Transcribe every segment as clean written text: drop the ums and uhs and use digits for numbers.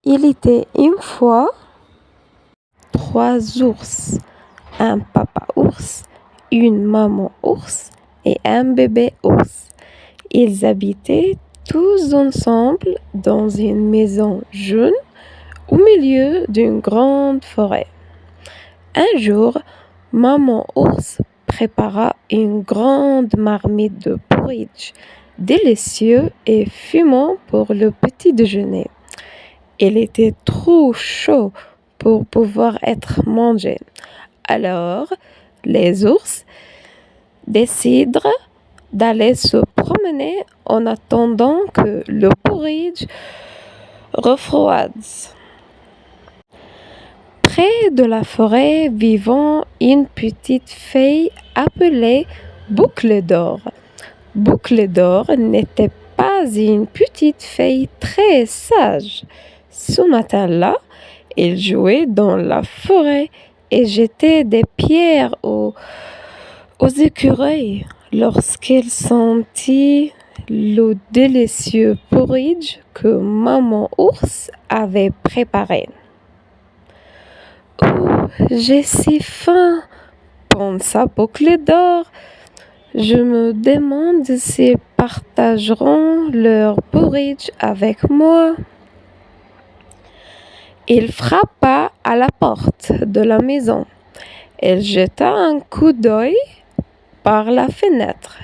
Il était une fois 3 ours, un papa ours, une maman ours et un bébé ours. Ils habitaient tous ensemble dans une maison jaune au milieu d'une grande forêt. Un jour, maman ours prépara une grande marmite de porridge, délicieux et fumant pour le petit déjeuner. Il était trop chaud pour pouvoir être mangé. Alors, les ours décident d'aller se promener en attendant que le porridge refroidisse. Près de la forêt vivait une petite fille appelée Boucle d'Or. Boucle d'Or n'était pas une petite fille très sage. Ce matin-là, elle jouait dans la forêt et jetait des pierres aux écureuils lorsqu'elle sentit le délicieux porridge que maman ours avait préparé. Oh, j'ai si faim, pensa Boucle d'Or. Je me demande s'ils partageront leur porridge avec moi. Il frappa à la porte de la maison. Elle jeta un coup d'œil par la fenêtre.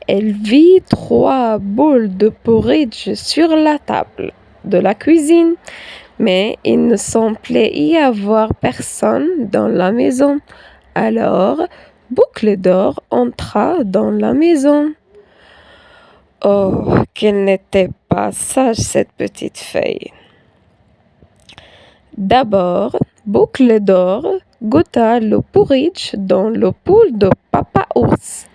Elle vit 3 boules de porridge sur la table de la cuisine, mais il ne semblait y avoir personne dans la maison. Alors, Boucle d'Or entra dans la maison. Oh, qu'elle n'était pas sage, cette petite fille. D'abord, Boucle d'Or goûta le porridge dans le poule de papa ours.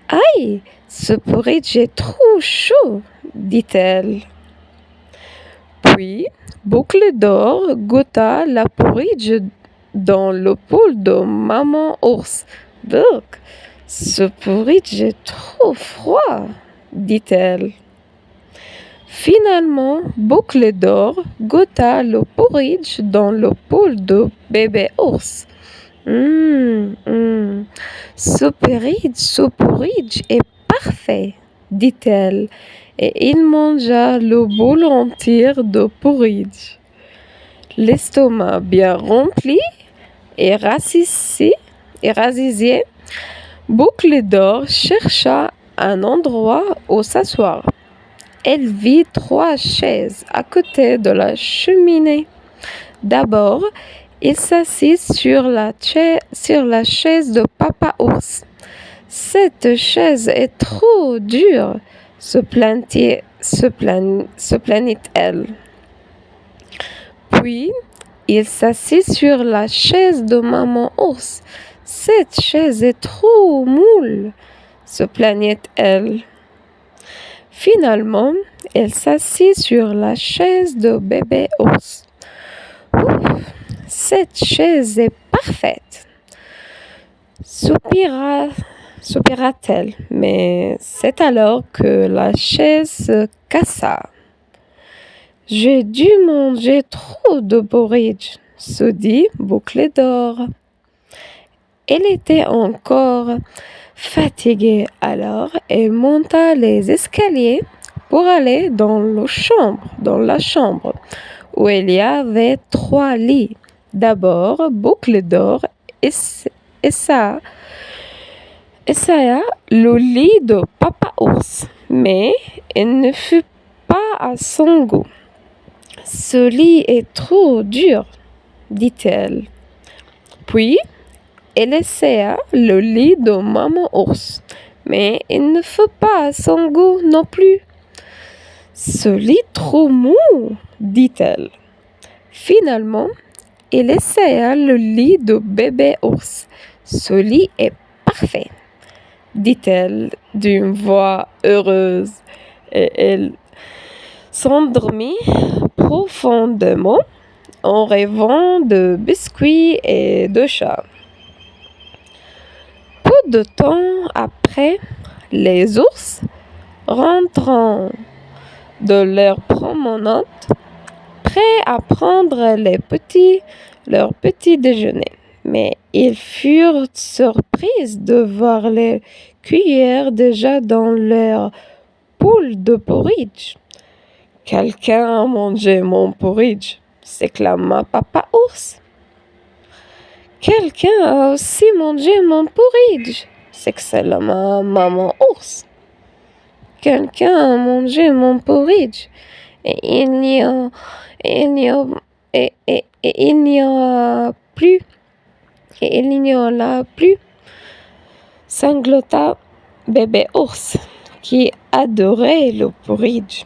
Aïe, ce porridge est trop chaud, dit-elle. Puis, Boucle d'Or goûta le porridge dans le poule de maman ours. Burk, ce porridge est trop froid, dit-elle. Finalement, Boucle d'Or goûta le porridge dans le poule de bébé ours. Ce porridge est parfait, dit-elle, et il mangea le bol entier de porridge. L'estomac bien rempli et rassasié, Boucle d'Or chercha un endroit où s'asseoir. Elle vit 3 chaises à côté de la cheminée. D'abord, il s'assit sur la chaise de papa ours. Cette chaise est trop dure, se plaignit-elle. Puis, il s'assit sur la chaise de maman ours. Cette chaise est trop molle, se plaignit-elle. Finalement, elle s'assit sur la chaise de bébé ours. Ouf, cette chaise est parfaite, soupira-t-elle, mais c'est alors que la chaise se cassa. J'ai dû manger trop de porridge, se dit Boucle d'Or. Elle était encore fatiguée, alors elle monta les escaliers pour aller dans la chambre où il y avait 3 lits. D'abord, Boucle d'Or essaya le lit de papa ours, mais il ne fut pas à son goût. Ce lit est trop dur, dit-elle. Puis, elle essaya le lit de maman ours, mais il ne fut pas à son goût non plus. Ce lit trop mou, dit-elle. Finalement, elle essaya le lit de bébé ours. Ce lit est parfait, dit-elle d'une voix heureuse, et elle s'endormit profondément en rêvant de biscuits et de chats. Peu de temps après, les ours, rentrant de leur promenade, prêts à prendre leur petit déjeuner. Mais ils furent surpris de voir les cuillères déjà dans leur poule de porridge. « Quelqu'un a mangé mon porridge !» s'exclama Papa Ours. « Quelqu'un a aussi mangé mon porridge !» s'exclama Maman Ours. « Quelqu'un a mangé mon porridge !» Et il n'y en a plus, sanglota bébé ours, qui adorait le porridge.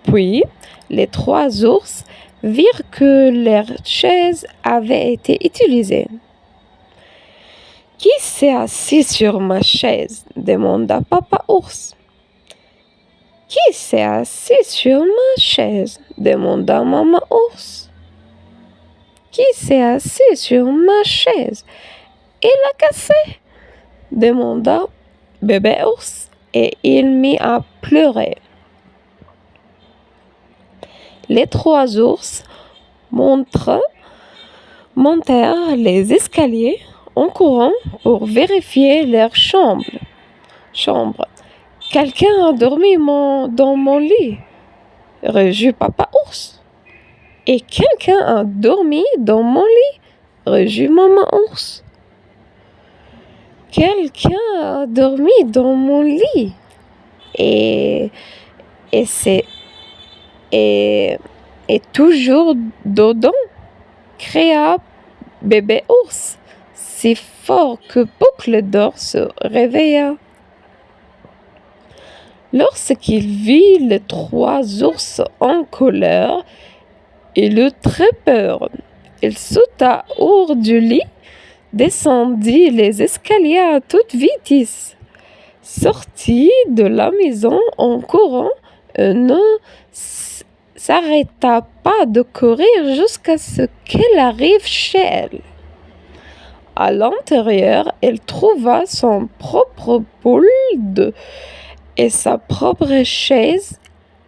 Puis, les 3 ours virent que leur chaise avait été utilisée. « Qui s'est assis sur ma chaise ?» demanda Papa Ours. « Qui s'est assis sur ma chaise ?» demanda Maman Ours. « Qui s'est assis sur ma chaise et l'a cassée ?» demanda Bébé Ours, et il mit à pleurer. Les 3 ours montèrent les escaliers en courant pour vérifier leur chambre. « Quelqu'un a dormi dans mon lit !» rugit Papa Ours. « Et quelqu'un a dormi dans mon lit !» rugit Maman Ours. « Quelqu'un a dormi dans mon lit et toujours dedans !» cria Bébé Ours, si fort que Boucle d'Or se réveilla. Lorsqu'il vit les 3 ours en colère, il eut très peur. Il sauta hors du lit, descendit les escaliers à toute vitesse, sortit de la maison en courant et ne s'arrêta pas de courir jusqu'à ce qu'elle arrive chez elle. À l'intérieur, elle trouva son propre poule et sa propre chaise,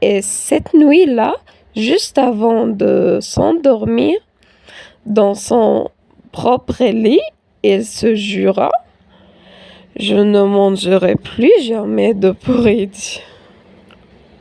et cette nuit-là, juste avant de s'endormir dans son propre lit, elle se jura: « Je ne mangerai plus jamais de porridge. »